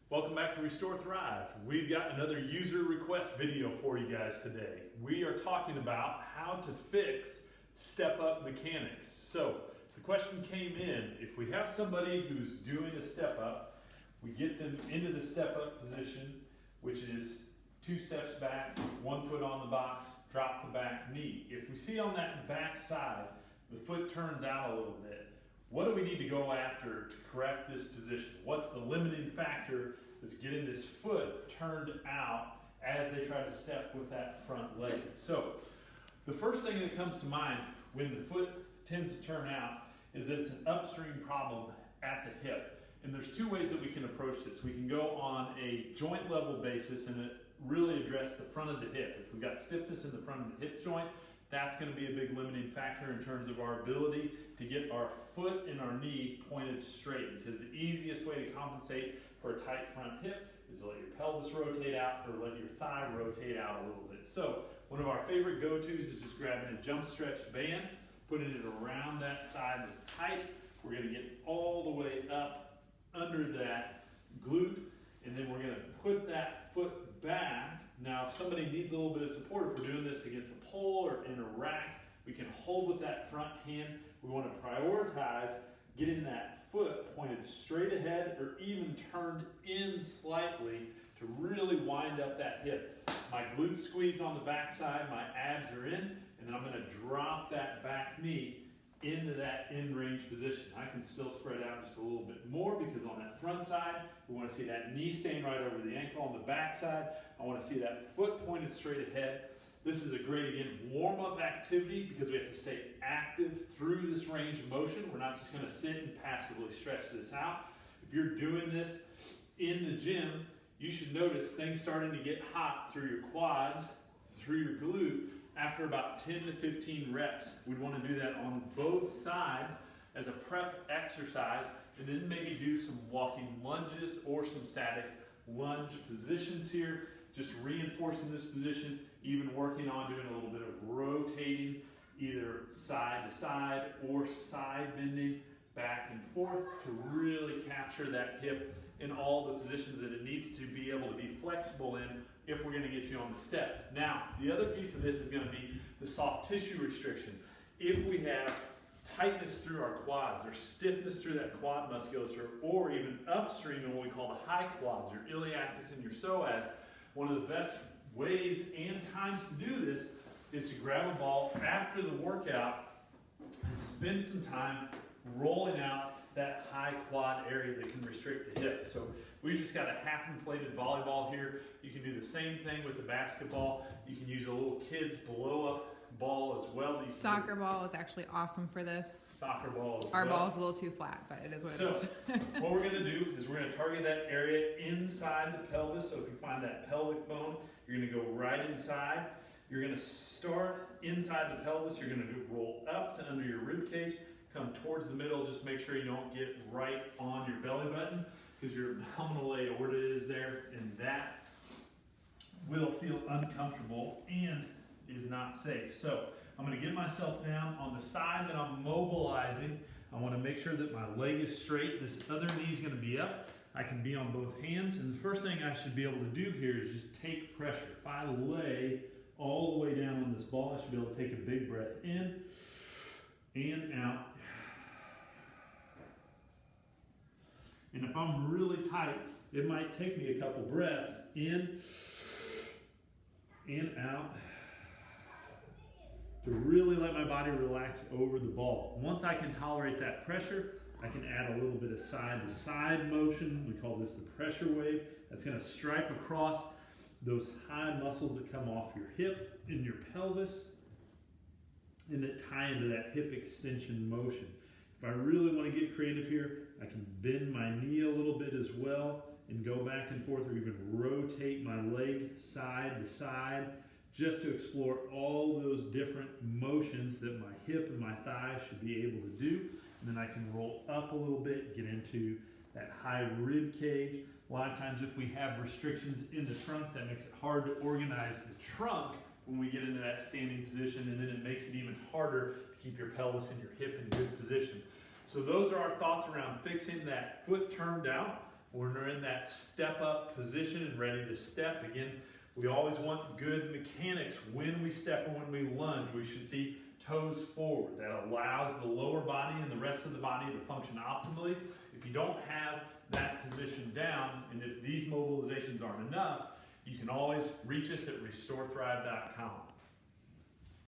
Welcome back to Restore Thrive. We've got another user request video for you guys today. We are talking about how to fix step-up mechanics. So the question came in, if we have somebody who's doing a step-up, we get them into the step-up position, which is 2 steps back, 1 foot on the box, drop the back knee. If we see on that back side, the foot turns out a little bit, what do we need to go after to correct this position? What's the limiting factor that's getting this foot turned out as they try to step with that front leg? So the first thing that comes to mind when the foot tends to turn out is that it's an upstream problem at the hip. And there's 2 ways that we can approach this. We can go on a joint level basis and really address the front of the hip. If we've got stiffness in the front of the hip joint, that's going to be a big limiting factor in terms of our ability to get our foot and our knee pointed straight, because the easiest way to compensate for a tight front hip is to let your pelvis rotate out or let your thigh rotate out a little bit. So one of our favorite go-tos is just grabbing a jump stretch band, putting it around that side that's tight. We're going to get all the way up under that glute, and then we're going to put that foot back. Now, if somebody needs a little bit of support, if we're doing this against a pole or in a rack, we can hold with that front hand. We want to prioritize getting that foot pointed straight ahead or even turned in slightly to really wind up that hip. My glutes squeezed on the back side, my abs are in, and then I'm going to drop that back knee into that in-range position. I can still spread out just a little bit more because on that front side, we want to see that knee staying right over the ankle. On the back side, I want to see that foot pointed straight ahead. This is a great, again, warm-up activity because we have to stay active through this range of motion. We're not just going to sit and passively stretch this out. If you're doing this in the gym, you should notice things starting to get hot through your quads, through your glute, after about 10 to 15 reps. We'd want to do that on both sides as a prep exercise, and then maybe do some walking lunges or some static lunge positions here, just reinforcing this position, even working on doing a little bit of rotating, either side to side or side bending back and forth to really capture that hip in all the positions that it needs to be able to be flexible in if we're going to get you on the step. Now, the other piece of this is going to be the soft tissue restriction. If we have tightness through our quads or stiffness through that quad musculature, or even upstream in what we call the high quads, your iliacus and your psoas, one of the best ways and times to do this is to grab a ball after the workout and spend some time rolling out that high quad area that can restrict the hip. So we've just got a half inflated volleyball here. You can do the same thing with the basketball. You can use a little kid's blow up ball as well. Soccer ball is actually awesome for this. Soccer ball as Our well. ball is a little too flat, but it is what it is. What we're going to do is we're going to target that area inside the pelvis. So if you find that pelvic bone, you're going to go right inside. You're going to start inside the pelvis. You're going to roll up to under your rib cage, come towards the middle. Just make sure you don't get right on your belly button because your abdominal aorta is there, and that will feel uncomfortable and is not safe. So I'm going to get myself down on the side that I'm mobilizing. I want to make sure that my leg is straight. This other knee is going to be up. I can be on both hands, and the first thing I should be able to do here is just take pressure. If I lay all the way down on this ball, I should be able to take a big breath in and out. And if I'm really tight, it might take me a couple breaths in and out to really let my body relax over the ball. Once I can tolerate that pressure, I can add a little bit of side-to-side motion. We call this the pressure wave. That's going to stripe across those high muscles that come off your hip and your pelvis and that tie into that hip extension motion. If I really want to get creative here, I can bend my knee a little bit as well and go back and forth, or even rotate my leg side to side, just to explore all those different motions that my hip and my thigh should be able to do. And then I can roll up a little bit, get into that high rib cage. A lot of times if we have restrictions in the trunk, that makes it hard to organize the trunk when we get into that standing position, and then it makes it even harder to keep your pelvis and your hip in good position. So those are our thoughts around fixing that foot turned out. when we're in that step up position and ready to step. Again, we always want good mechanics. When we step and when we lunge, we should see toes forward. That allows the lower body and the rest of the body to function optimally. If you don't have that position down, and if these mobilizations aren't enough, you can always reach us at RestoreThrive.com.